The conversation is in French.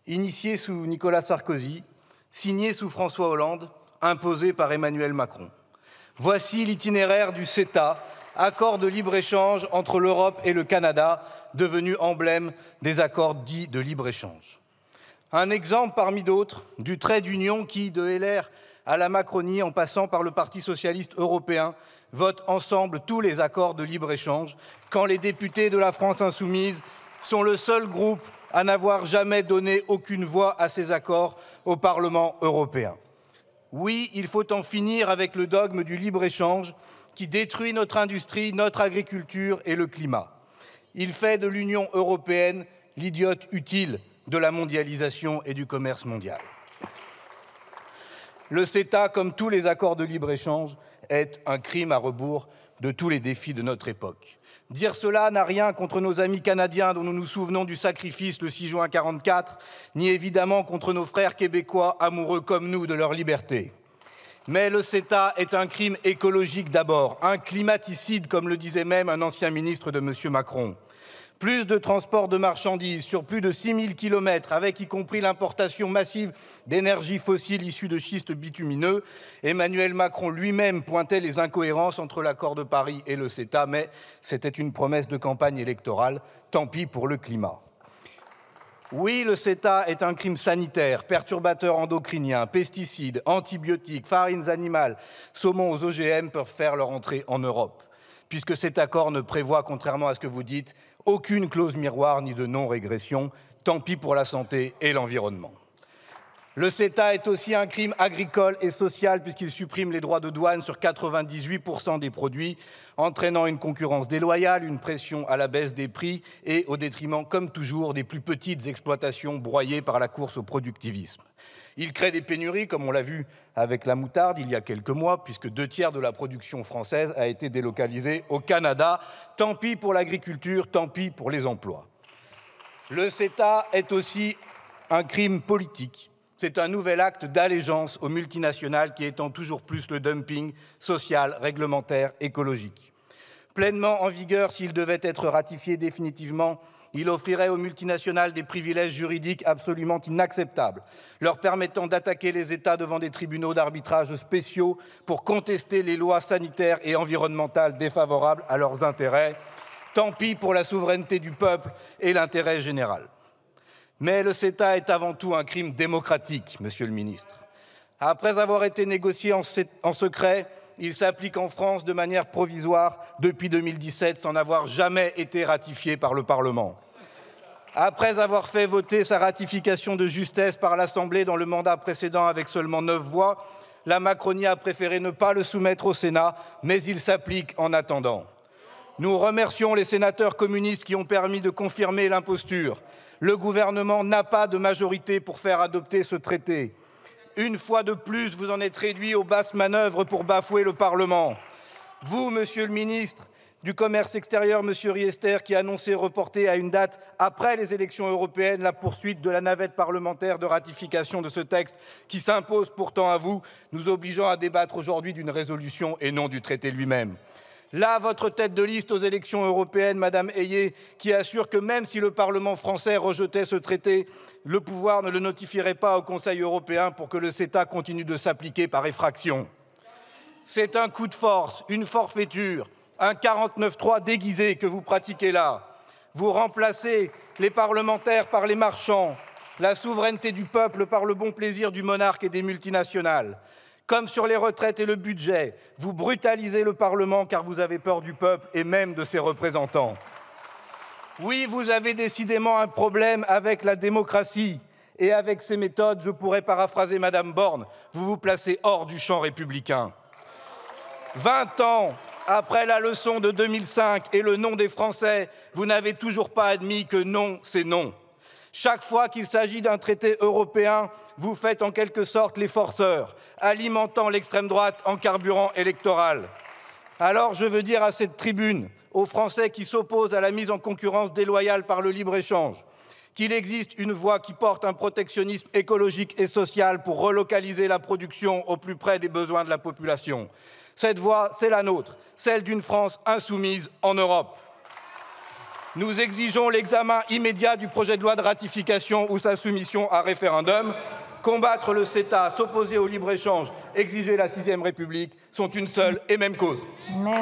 Initié sous Nicolas Sarkozy, signé sous François Hollande, imposé par Emmanuel Macron. Voici l'itinéraire du CETA, accord de libre-échange entre l'Europe et le Canada, devenu emblème des accords dits de libre-échange. Un exemple parmi d'autres du trait d'union qui, de LR à la Macronie, en passant par le Parti socialiste européen, vote ensemble tous les accords de libre-échange, quand les députés de la France insoumise sont le seul groupe à n'avoir jamais donné aucune voix à ces accords au Parlement européen. Oui, il faut en finir avec le dogme du libre-échange qui détruit notre industrie, notre agriculture et le climat. Il fait de l'Union européenne l'idiote utile de la mondialisation et du commerce mondial. Le CETA, comme tous les accords de libre-échange, est un crime à rebours de tous les défis de notre époque. Dire cela n'a rien contre nos amis canadiens dont nous nous souvenons du sacrifice le 6 juin 1944, ni évidemment contre nos frères québécois amoureux comme nous de leur liberté. Mais le CETA est un crime écologique d'abord, un climaticide, comme le disait même un ancien ministre de M. Macron. Plus de transport de marchandises sur plus de 6000 km, avec y compris l'importation massive d'énergie fossile issue de schistes bitumineux. Emmanuel Macron lui-même pointait les incohérences entre l'accord de Paris et le CETA, mais c'était une promesse de campagne électorale. Tant pis pour le climat. Oui, le CETA est un crime sanitaire, perturbateur endocrinien, pesticides, antibiotiques, farines animales, saumons aux OGM peuvent faire leur entrée en Europe, puisque cet accord ne prévoit, contrairement à ce que vous dites, aucune clause miroir ni de non-régression. Tant pis pour la santé et l'environnement. Le CETA est aussi un crime agricole et social puisqu'il supprime les droits de douane sur 98% des produits, entraînant une concurrence déloyale, une pression à la baisse des prix et au détriment, comme toujours, des plus petites exploitations broyées par la course au productivisme. Il crée des pénuries, comme on l'a vu avec la moutarde il y a quelques mois, puisque 2/3 de la production française a été délocalisée au Canada. Tant pis pour l'agriculture, tant pis pour les emplois. Le CETA est aussi un crime politique. C'est un nouvel acte d'allégeance aux multinationales qui étend toujours plus le dumping social, réglementaire, écologique. Pleinement en vigueur, s'il devait être ratifié définitivement, il offrirait aux multinationales des privilèges juridiques absolument inacceptables, leur permettant d'attaquer les États devant des tribunaux d'arbitrage spéciaux pour contester les lois sanitaires et environnementales défavorables à leurs intérêts. Tant pis pour la souveraineté du peuple et l'intérêt général. Mais le CETA est avant tout un crime démocratique, Monsieur le Ministre. Après avoir été négocié en secret, il s'applique en France de manière provisoire depuis 2017 sans avoir jamais été ratifié par le Parlement. Après avoir fait voter sa ratification de justesse par l'Assemblée dans le mandat précédent avec seulement 9 voix, la Macronie a préféré ne pas le soumettre au Sénat, mais il s'applique en attendant. Nous remercions les sénateurs communistes qui ont permis de confirmer l'imposture. Le gouvernement n'a pas de majorité pour faire adopter ce traité. Une fois de plus, vous en êtes réduit aux basses manœuvres pour bafouer le Parlement. Vous, Monsieur le ministre du Commerce extérieur, Monsieur Riester, qui a annoncé reporter à une date après les élections européennes la poursuite de la navette parlementaire de ratification de ce texte qui s'impose pourtant à vous, nous obligeant à débattre aujourd'hui d'une résolution et non du traité lui-même. Là, votre tête de liste aux élections européennes, Madame Hayé, qui assure que même si le Parlement français rejetait ce traité, le pouvoir ne le notifierait pas au Conseil européen pour que le CETA continue de s'appliquer par effraction. C'est un coup de force, une forfaiture, un 49-3 déguisé que vous pratiquez là. Vous remplacez les parlementaires par les marchands, la souveraineté du peuple par le bon plaisir du monarque et des multinationales. Comme sur les retraites et le budget, vous brutalisez le Parlement car vous avez peur du peuple et même de ses représentants. Oui, vous avez décidément un problème avec la démocratie et avec ses méthodes, je pourrais paraphraser Madame Borne, vous vous placez hors du champ républicain. 20 ans après la leçon de 2005 et le non des Français, vous n'avez toujours pas admis que non, c'est non. Chaque fois qu'il s'agit d'un traité européen, vous faites en quelque sorte les forceurs, alimentant l'extrême droite en carburant électoral. Alors je veux dire à cette tribune, aux Français qui s'opposent à la mise en concurrence déloyale par le libre-échange, qu'il existe une voie qui porte un protectionnisme écologique et social pour relocaliser la production au plus près des besoins de la population. Cette voie, c'est la nôtre, celle d'une France insoumise en Europe. Nous exigeons l'examen immédiat du projet de loi de ratification ou sa soumission à référendum. Combattre le CETA, s'opposer au libre-échange, exiger la 6e République sont une seule et même cause. Merci.